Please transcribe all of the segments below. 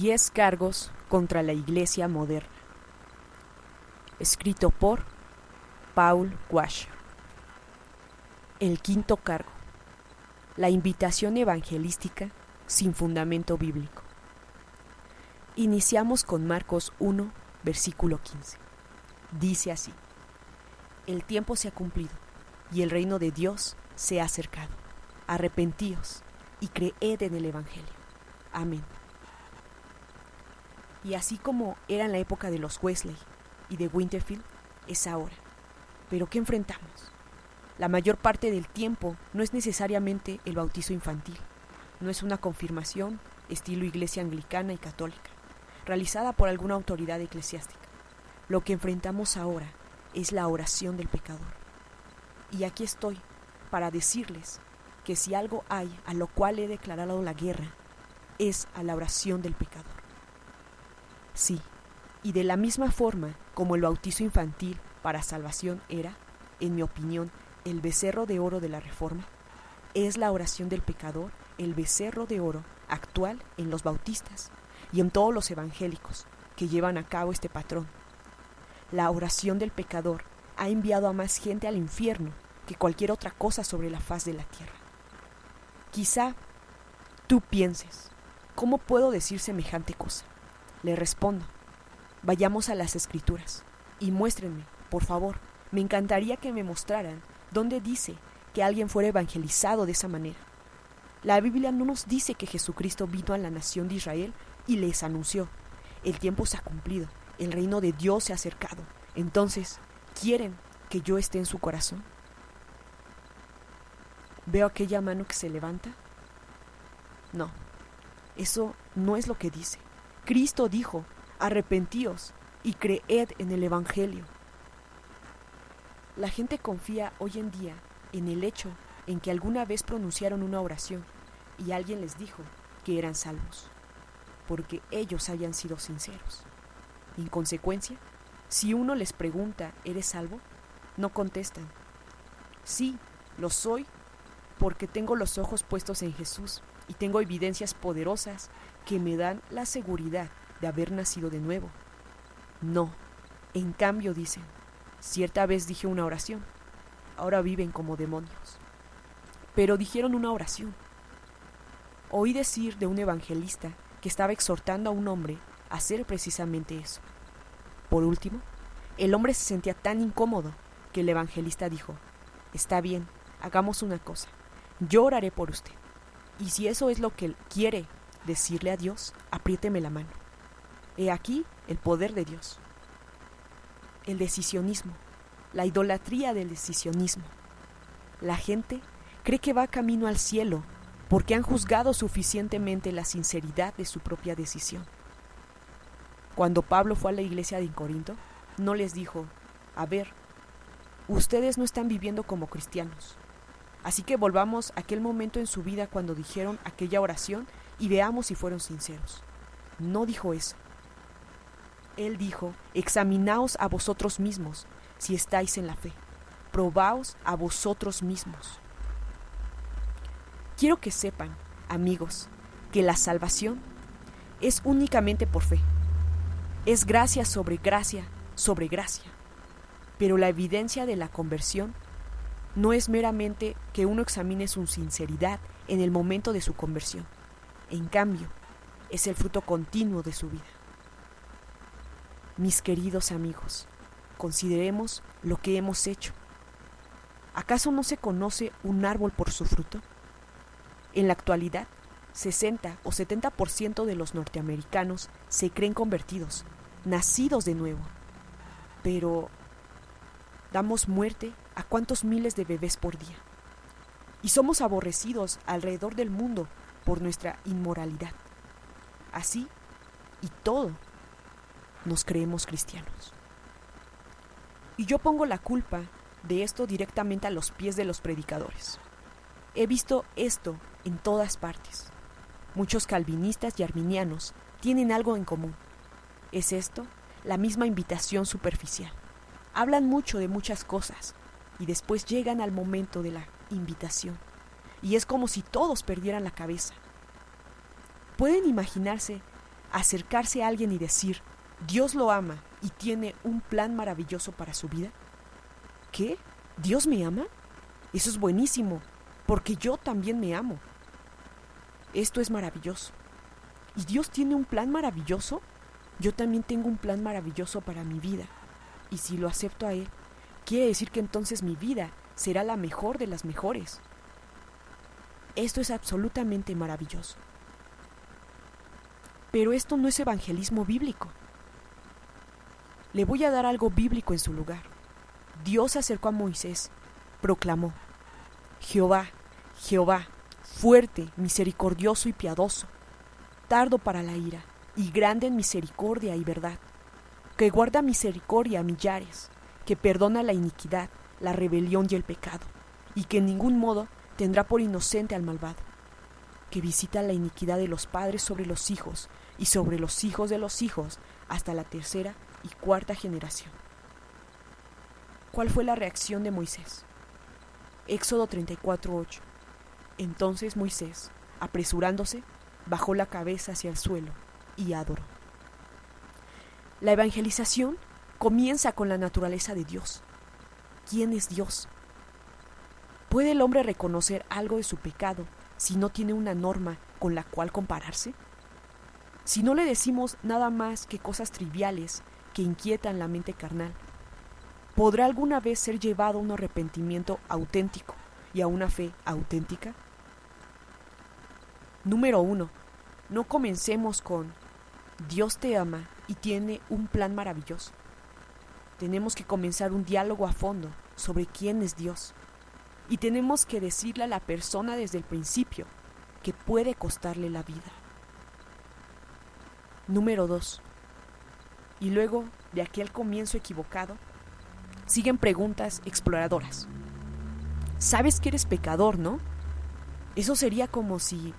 10 cargos contra la Iglesia moderna. Escrito por Paul Washer. El quinto cargo. La invitación evangelística sin fundamento bíblico. Iniciamos con Marcos 1, versículo 15. Dice así: El tiempo se ha cumplido y el reino de Dios se ha acercado. Arrepentíos y creed en el evangelio. Amén. Y así como era en la época de los Wesley y de Winterfield, es ahora. ¿Pero qué enfrentamos? La mayor parte del tiempo no es necesariamente el bautizo infantil. No es una confirmación estilo iglesia anglicana y católica, realizada por alguna autoridad eclesiástica. Lo que enfrentamos ahora es la oración del pecador. Y aquí estoy para decirles que si algo hay a lo cual he declarado la guerra, es a la oración del pecador. Sí, y de la misma forma como el bautizo infantil para salvación era, en mi opinión, el becerro de oro de la Reforma, es la oración del pecador el becerro de oro actual en los bautistas y en todos los evangélicos que llevan a cabo este patrón. La oración del pecador ha enviado a más gente al infierno que cualquier otra cosa sobre la faz de la tierra. Quizá tú pienses, ¿cómo puedo decir semejante cosa? Le respondo, vayamos a las Escrituras y muéstrenme, por favor, me encantaría que me mostraran dónde dice que alguien fuera evangelizado de esa manera. La Biblia no nos dice que Jesucristo vino a la nación de Israel y les anunció: el tiempo se ha cumplido, el reino de Dios se ha acercado. Entonces, ¿quieren que yo esté en su corazón? ¿Veo aquella mano que se levanta? No, eso no es lo que dice. Cristo dijo: arrepentíos y creed en el evangelio. La gente confía hoy en día en el hecho en que alguna vez pronunciaron una oración y alguien les dijo que eran salvos, porque ellos hayan sido sinceros. En consecuencia, si uno les pregunta, ¿eres salvo?, no contestan: sí, lo soy, porque tengo los ojos puestos en Jesús y tengo evidencias poderosas que me dan la seguridad de haber nacido de nuevo. No, en cambio dicen: cierta vez dije una oración, ahora viven como demonios. Pero dijeron una oración. Oí decir de un evangelista que estaba exhortando a un hombre a hacer precisamente eso. Por último, el hombre se sentía tan incómodo que el evangelista dijo: está bien, hagamos una cosa, yo oraré por usted, y si eso es lo que él quiere decirle a Dios, apriéteme la mano. He aquí el poder de Dios. El decisionismo, la idolatría del decisionismo. La gente cree que va camino al cielo porque han juzgado suficientemente la sinceridad de su propia decisión. Cuando Pablo fue a la iglesia de Corinto, no les dijo: a ver, ustedes no están viviendo como cristianos, así que volvamos a aquel momento en su vida cuando dijeron aquella oración y veamos si fueron sinceros. No dijo eso. Él dijo: examinaos a vosotros mismos si estáis en la fe. Probaos a vosotros mismos. Quiero que sepan, amigos, que la salvación es únicamente por fe. Es gracia sobre gracia sobre gracia. Pero la evidencia de la conversión no es meramente que uno examine su sinceridad en el momento de su conversión. En cambio, es el fruto continuo de su vida. Mis queridos amigos, consideremos lo que hemos hecho. ¿Acaso no se conoce un árbol por su fruto? En la actualidad, 60 o 70% de los norteamericanos se creen convertidos, nacidos de nuevo. Pero damos muerte a cuántos miles de bebés por día. Y somos aborrecidos alrededor del mundo por nuestra inmoralidad. Así, y todo, nos creemos cristianos. Y yo pongo la culpa de esto directamente a los pies de los predicadores. He visto esto en todas partes. Muchos calvinistas y arminianos tienen algo en común. ¿Es esto? La misma invitación superficial. Hablan mucho de muchas cosas y después llegan al momento de la invitación y es como si todos perdieran la cabeza. ¿Pueden imaginarse acercarse a alguien y decir, Dios lo ama y tiene un plan maravilloso para su vida? ¿Qué? ¿Dios me ama? Eso es buenísimo, porque yo también me amo. Esto es maravilloso. ¿Y Dios tiene un plan maravilloso? Yo también tengo un plan maravilloso para mi vida. Y si lo acepto a Él, quiere decir que entonces mi vida será la mejor de las mejores. Esto es absolutamente maravilloso. Pero esto no es evangelismo bíblico. Le voy a dar algo bíblico en su lugar. Dios se acercó a Moisés, proclamó, Jehová, Jehová, fuerte, misericordioso y piadoso, tardo para la ira, y grande en misericordia y verdad, que guarda misericordia a millares, que perdona la iniquidad, la rebelión y el pecado, y que en ningún modo tendrá por inocente al malvado, que visita la iniquidad de los padres sobre los hijos, y sobre los hijos de los hijos, hasta la tercera y cuarta generación. ¿Cuál fue la reacción de Moisés? Éxodo 34:8. Entonces Moisés, apresurándose, bajó la cabeza hacia el suelo y adoró. La evangelización comienza con la naturaleza de Dios. ¿Quién es Dios? ¿Puede el hombre reconocer algo de su pecado si no tiene una norma con la cual compararse? Si no le decimos nada más que cosas triviales que inquietan la mente carnal, ¿podrá alguna vez ser llevado a un arrepentimiento auténtico y a una fe auténtica? Número 1. No comencemos con Dios te ama y tiene un plan maravilloso. Tenemos que comenzar un diálogo a fondo sobre quién es Dios. Y tenemos que decirle a la persona desde el principio que puede costarle la vida. Número 2. Y luego de aquel comienzo equivocado, siguen preguntas exploradoras. Sabes que eres pecador, ¿no? Eso sería como si,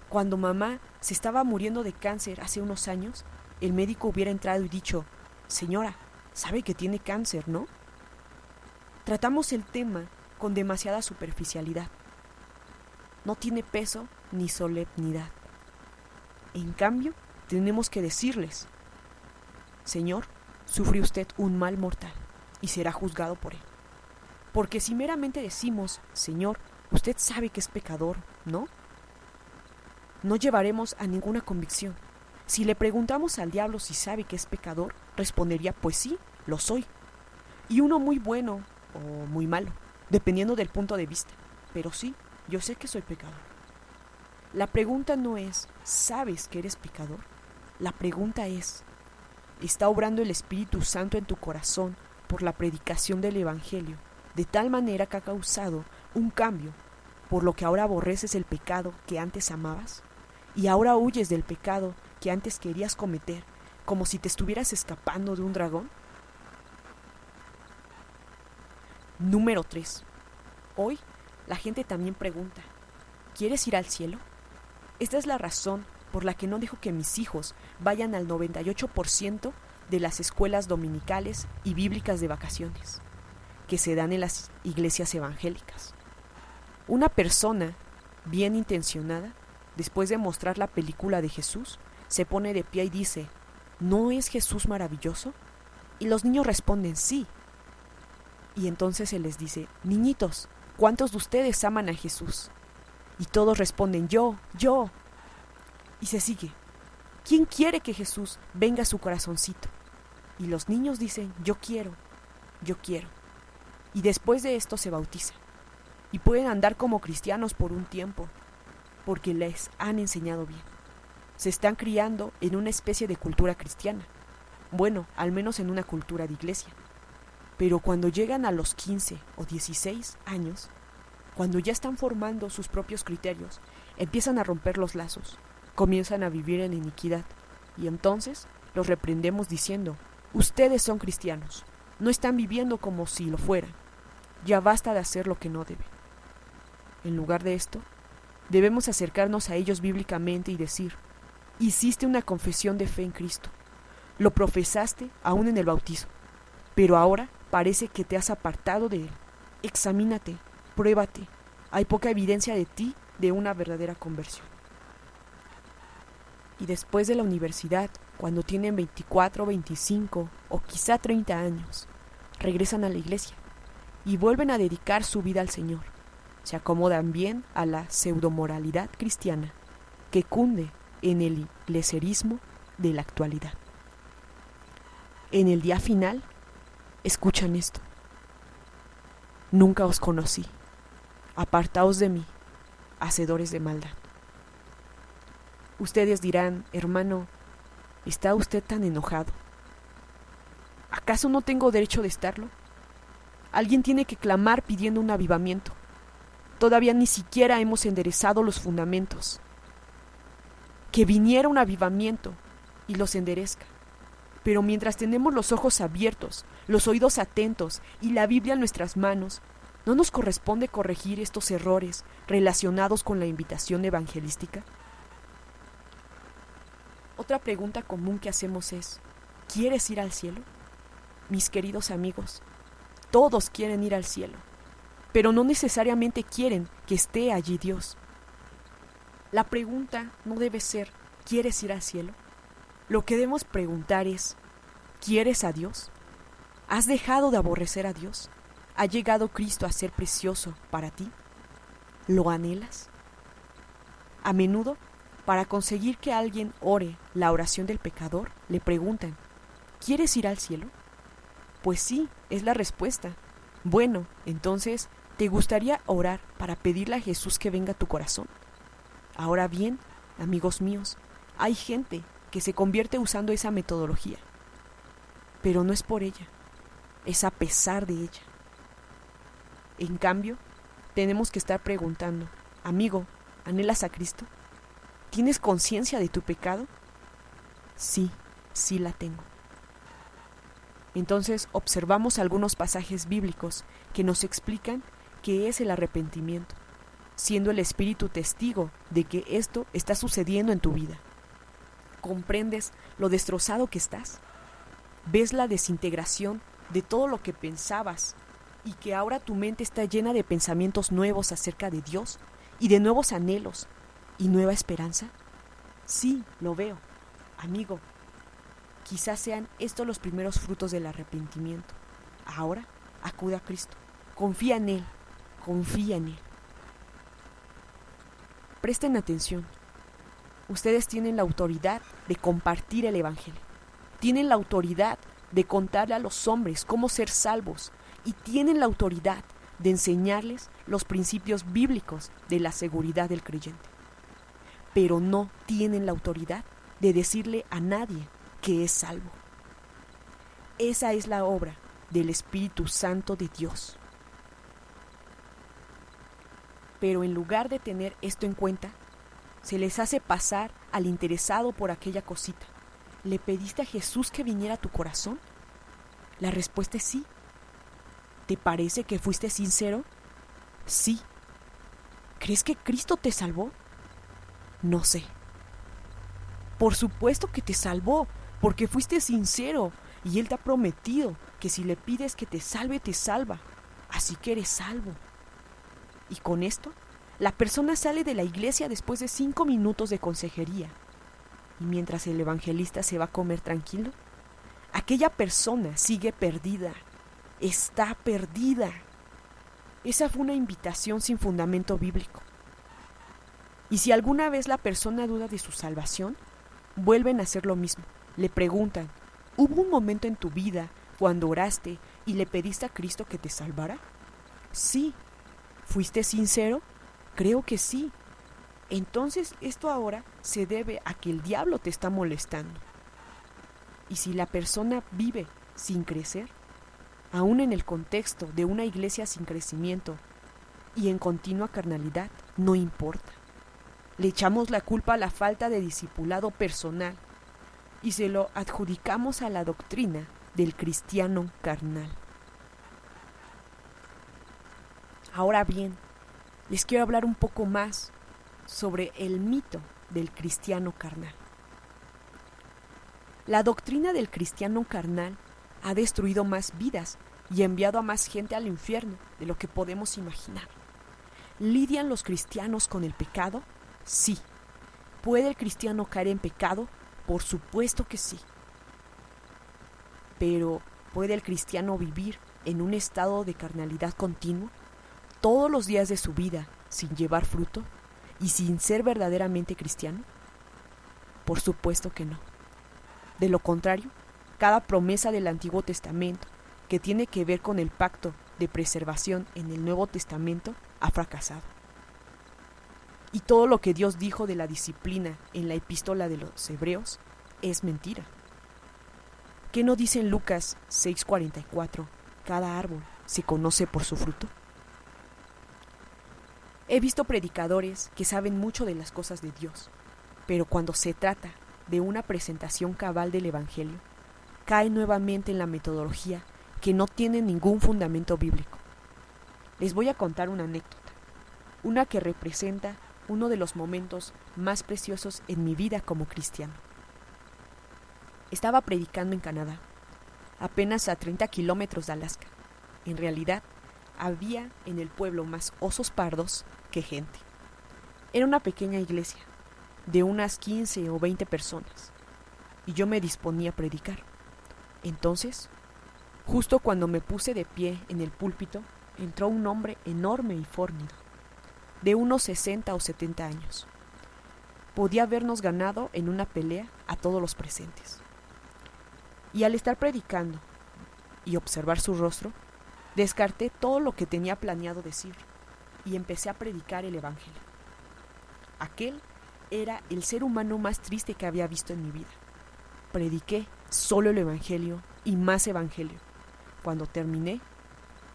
cuando mamá se estaba muriendo de cáncer hace unos años, el médico hubiera entrado y dicho, señora, sabe que tiene cáncer, ¿no? Tratamos el tema con demasiada superficialidad. No tiene peso ni solemnidad. En cambio, tenemos que decirles, Señor, sufre usted un mal mortal y será juzgado por él. Porque si meramente decimos, Señor, usted sabe que es pecador, ¿no? No llevaremos a ninguna convicción. Si le preguntamos al diablo si sabe que es pecador, respondería, pues sí, lo soy. Y uno muy bueno o muy malo, dependiendo del punto de vista. Pero sí, yo sé que soy pecador. La pregunta no es, ¿sabes que eres pecador? La pregunta es, ¿está obrando el Espíritu Santo en tu corazón por la predicación del Evangelio, de tal manera que ha causado un cambio, por lo que ahora aborreces el pecado que antes amabas? Y ahora huyes del pecado que antes querías cometer, como si te estuvieras escapando de un dragón. Número 3. Hoy la gente también pregunta, ¿quieres ir al cielo? Esta es la razón por la que no dejo que mis hijos vayan al 98% de las escuelas dominicales y bíblicas de vacaciones, que se dan en las iglesias evangélicas. Una persona bien intencionada, después de mostrar la película de Jesús, se pone de pie y dice, ¿no es Jesús maravilloso? Y los niños responden, sí. Y entonces se les dice, niñitos, ¿cuántos de ustedes aman a Jesús? Y todos responden, yo. Y se sigue. ¿Quién quiere que Jesús venga a su corazoncito? Y los niños dicen, yo quiero. Y después de esto se bautizan. Y pueden andar como cristianos por un tiempo, porque les han enseñado bien. Se están criando en una especie de cultura cristiana. Bueno, al menos en una cultura de iglesia. Pero cuando llegan a los 15 o 16 años, cuando ya están formando sus propios criterios, empiezan a romper los lazos, comienzan a vivir en iniquidad, y entonces los reprendemos diciendo, ustedes son cristianos, no están viviendo como si lo fueran, ya basta de hacer lo que no deben. En lugar de esto, debemos acercarnos a ellos bíblicamente y decir, hiciste una confesión de fe en Cristo, lo profesaste aún en el bautizo, pero ahora parece que te has apartado de él. Examínate, pruébate, hay poca evidencia de ti de una verdadera conversión. Y después de la universidad, cuando tienen 24, 25 o quizá 30 años, regresan a la iglesia y vuelven a dedicar su vida al Señor. Se acomodan bien a la pseudomoralidad cristiana que cunde en el iglesiarismo de la actualidad. En el día final, escuchan esto: nunca os conocí, apartaos de mí, hacedores de maldad. Ustedes dirán: hermano, ¿está usted tan enojado? ¿Acaso no tengo derecho de estarlo? Alguien tiene que clamar pidiendo un avivamiento. Todavía ni siquiera hemos enderezado los fundamentos. Que viniera un avivamiento y los enderezca. Pero mientras tenemos los ojos abiertos, los oídos atentos y la Biblia en nuestras manos, ¿no nos corresponde corregir estos errores relacionados con la invitación evangelística? Otra pregunta común que hacemos es: ¿quieres ir al cielo? Mis queridos amigos, todos quieren ir al cielo, pero no necesariamente quieren que esté allí Dios. La pregunta no debe ser: ¿quieres ir al cielo? Lo que debemos preguntar es: ¿quieres a Dios? ¿Has dejado de aborrecer a Dios? ¿Ha llegado Cristo a ser precioso para ti? ¿Lo anhelas? A menudo, para conseguir que alguien ore la oración del pecador, le preguntan: ¿quieres ir al cielo? Pues sí, es la respuesta. Bueno, entonces, ¿te gustaría orar para pedirle a Jesús que venga a tu corazón? Ahora bien, amigos míos, hay gente que se convierte usando esa metodología. Pero no es por ella, es a pesar de ella. En cambio, tenemos que estar preguntando: amigo, ¿anhelas a Cristo? ¿Tienes conciencia de tu pecado? Sí, sí la tengo. Entonces observamos algunos pasajes bíblicos que nos explican qué es el arrepentimiento, siendo el Espíritu testigo de que esto está sucediendo en tu vida. ¿Comprendes lo destrozado que estás? ¿Ves la desintegración de todo lo que pensabas y que ahora tu mente está llena de pensamientos nuevos acerca de Dios y de nuevos anhelos y nueva esperanza? Sí, lo veo, amigo. Quizás sean estos los primeros frutos del arrepentimiento. Ahora, acude a Cristo. Confía en Él. Confía en Él. Presten atención. Ustedes tienen la autoridad de compartir el Evangelio. Tienen la autoridad de contarle a los hombres cómo ser salvos. Y tienen la autoridad de enseñarles los principios bíblicos de la seguridad del creyente. Pero no tienen la autoridad de decirle a nadie que es salvo. Esa es la obra del Espíritu Santo de Dios. Pero en lugar de tener esto en cuenta, se les hace pasar al interesado por aquella cosita. ¿Le pediste a Jesús que viniera a tu corazón? La respuesta es sí. ¿Te parece que fuiste sincero? Sí. ¿Crees que Cristo te salvó? No sé. Por supuesto que te salvó, porque fuiste sincero y Él te ha prometido que si le pides que te salva. Así que eres salvo. Y con esto, la persona sale de la iglesia después de 5 minutos de consejería. Y mientras el evangelista se va a comer tranquilo, aquella persona sigue perdida. Está perdida. Esa fue una invitación sin fundamento bíblico. Y si alguna vez la persona duda de su salvación, vuelven a hacer lo mismo. Le preguntan: ¿hubo un momento en tu vida cuando oraste y le pediste a Cristo que te salvara? Sí. ¿Fuiste sincero? Creo que sí. Entonces esto ahora se debe a que el diablo te está molestando. Y si la persona vive sin crecer, aún en el contexto de una iglesia sin crecimiento y en continua carnalidad, no importa. Le echamos la culpa a la falta de discipulado personal y se lo adjudicamos a la doctrina del cristiano carnal. Ahora bien, les quiero hablar un poco más sobre el mito del cristiano carnal. La doctrina del cristiano carnal ha destruido más vidas y enviado a más gente al infierno de lo que podemos imaginar. ¿Lidian los cristianos con el pecado? Sí. ¿Puede el cristiano caer en pecado? Por supuesto que sí. Pero, ¿puede el cristiano vivir en un estado de carnalidad continuo todos los días de su vida sin llevar fruto y sin ser verdaderamente cristiano? Por supuesto que no. De lo contrario, cada promesa del Antiguo Testamento que tiene que ver con el pacto de preservación en el Nuevo Testamento ha fracasado. Y todo lo que Dios dijo de la disciplina en la epístola de los Hebreos es mentira. ¿Qué no dice en Lucas 6:44? Cada árbol se conoce por su fruto. He visto predicadores que saben mucho de las cosas de Dios, pero cuando se trata de una presentación cabal del Evangelio, caen nuevamente en la metodología que no tiene ningún fundamento bíblico. Les voy a contar una anécdota, una que representa uno de los momentos más preciosos en mi vida como cristiano. Estaba predicando en Canadá, apenas a 30 kilómetros de Alaska. En realidad, había en el pueblo más osos pardos que gente. Era una pequeña iglesia, de unas 15 o 20 personas, y yo me disponía a predicar. Entonces, justo cuando me puse de pie en el púlpito, entró un hombre enorme y fornido, de unos 60 o 70 años. Podía habernos ganado en una pelea a todos los presentes. Y al estar predicando y observar su rostro, descarté todo lo que tenía planeado decir y empecé a predicar el Evangelio. Aquel era el ser humano más triste que había visto en mi vida. Prediqué solo el Evangelio y más Evangelio. Cuando terminé,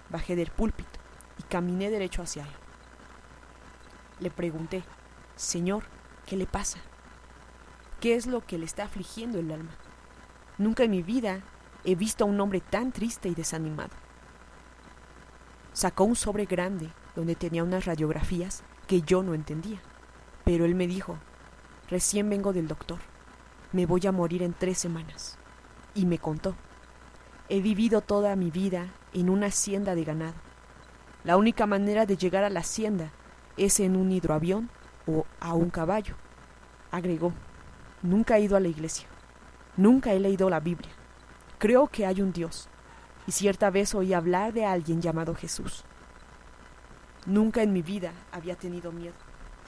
bajé del púlpito y caminé derecho hacia él. Le pregunté: Señor, ¿qué le pasa? ¿Qué es lo que le está afligiendo el alma? Nunca en mi vida he visto a un hombre tan triste y desanimado. Sacó un sobre grande donde tenía unas radiografías que yo no entendía, pero él me dijo: recién vengo del doctor, me voy a morir en 3 semanas. Y me contó: he vivido toda mi vida en una hacienda de ganado. La única manera de llegar a la hacienda es en un hidroavión o a un caballo. Agregó: nunca he ido a la iglesia, nunca he leído la Biblia. Creo que hay un Dios, y cierta vez oí hablar de alguien llamado Jesús. Nunca en mi vida había tenido miedo,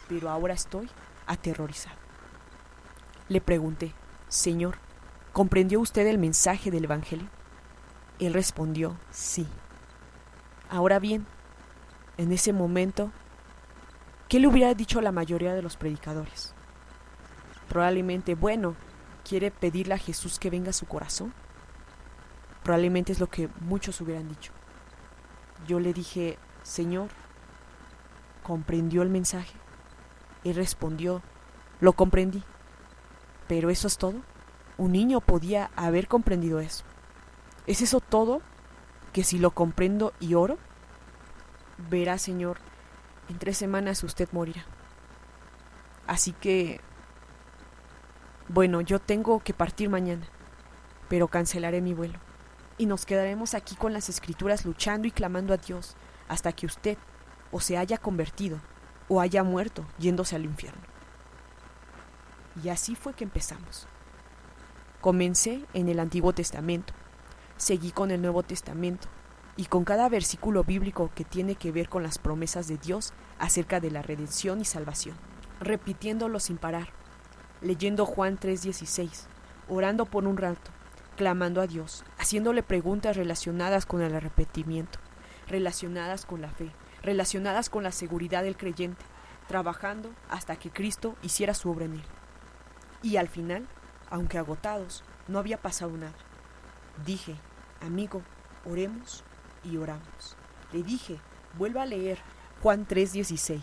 pero ahora estoy aterrorizado. Le pregunté: Señor, ¿comprendió usted el mensaje del Evangelio? Él respondió: sí. Ahora bien, en ese momento, ¿qué le hubiera dicho a la mayoría de los predicadores? Probablemente: bueno, ¿quiere pedirle a Jesús que venga a su corazón? Probablemente es lo que muchos hubieran dicho. Yo le dije: Señor, ¿comprendió el mensaje? Él respondió: lo comprendí. ¿Pero eso es todo? Un niño podía haber comprendido eso. ¿Es eso todo? ¿Que si lo comprendo y oro? Verá, Señor, en 3 semanas usted morirá. Así que, bueno, yo tengo que partir mañana, pero cancelaré mi vuelo. Y nos quedaremos aquí con las Escrituras luchando y clamando a Dios hasta que usted o se haya convertido o haya muerto yéndose al infierno. Y así fue que empezamos. Comencé en el Antiguo Testamento, seguí con el Nuevo Testamento y con cada versículo bíblico que tiene que ver con las promesas de Dios acerca de la redención y salvación, repitiéndolo sin parar, leyendo Juan 3:16, orando por un rato, clamando a Dios, haciéndole preguntas relacionadas con el arrepentimiento, relacionadas con la fe, relacionadas con la seguridad del creyente, trabajando hasta que Cristo hiciera su obra en él. Y al final, aunque agotados, no había pasado nada. Dije: amigo, oremos, y oramos. Le dije: vuelva a leer Juan 3:16.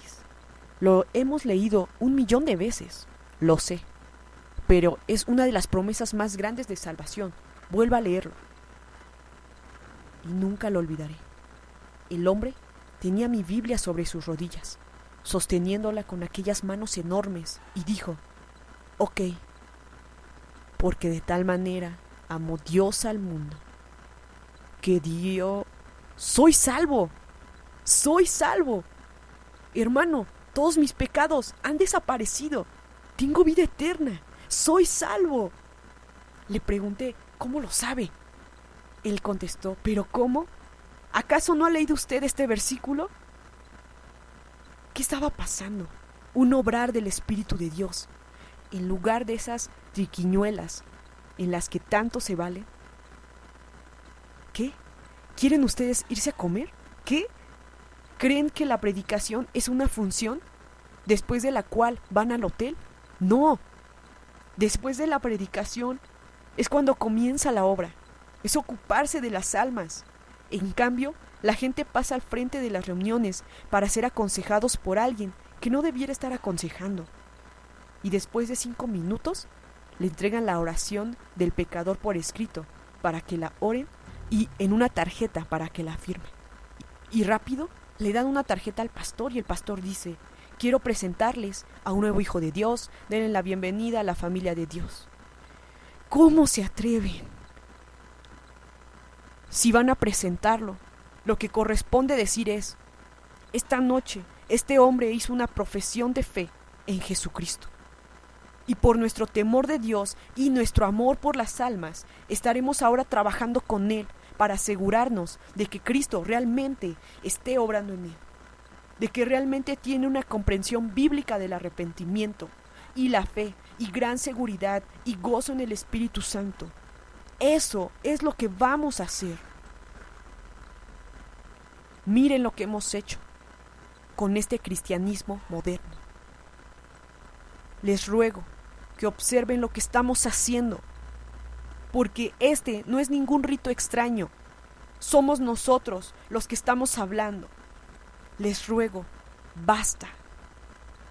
Lo hemos leído 1,000,000 de veces, lo sé, pero es una de las promesas más grandes de salvación. Vuelva a leerlo. Y nunca lo olvidaré. El hombre tenía mi Biblia sobre sus rodillas, sosteniéndola con aquellas manos enormes, y dijo: ok, porque de tal manera amó Dios al mundo, que dio... ¡Soy salvo! ¡Soy salvo! Hermano, todos mis pecados han desaparecido. tengo vida eterna, soy salvo. Le pregunté, ¿cómo lo sabe? Él contestó, ¿pero cómo? ¿Acaso no ha leído usted este versículo? ¿Qué estaba pasando? Un obrar del Espíritu de Dios, en lugar de esas triquiñuelas en las que tanto se vale. ¿Qué? ¿Quieren ustedes irse a comer? ¿Qué? ¿Creen que la predicación es una función después de la cual van al hotel? No. Después de la predicación es cuando comienza la obra. Es ocuparse de las almas. En cambio, la gente pasa al frente de las reuniones para ser aconsejados por alguien que no debiera estar aconsejando. Y después de 5 minutos, le entregan la oración del pecador por escrito para que la oren y en una tarjeta para que la firme. Y rápido le dan una tarjeta al pastor y el pastor dice, quiero presentarles a un nuevo hijo de Dios, denle la bienvenida a la familia de Dios. ¿Cómo se atreven? Si van a presentarlo, lo que corresponde decir es, esta noche este hombre hizo una profesión de fe en Jesucristo. Y por nuestro temor de Dios y nuestro amor por las almas, estaremos ahora trabajando con Él para asegurarnos de que Cristo realmente esté obrando en Él, de que realmente tiene una comprensión bíblica del arrepentimiento y la fe y gran seguridad y gozo en el Espíritu Santo. Eso es lo que vamos a hacer. Miren lo que hemos hecho con este cristianismo moderno. Les ruego que observen lo que estamos haciendo, porque este no es ningún rito extraño. Somos nosotros los que estamos hablando. Les ruego, basta.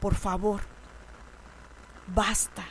Por favor, basta.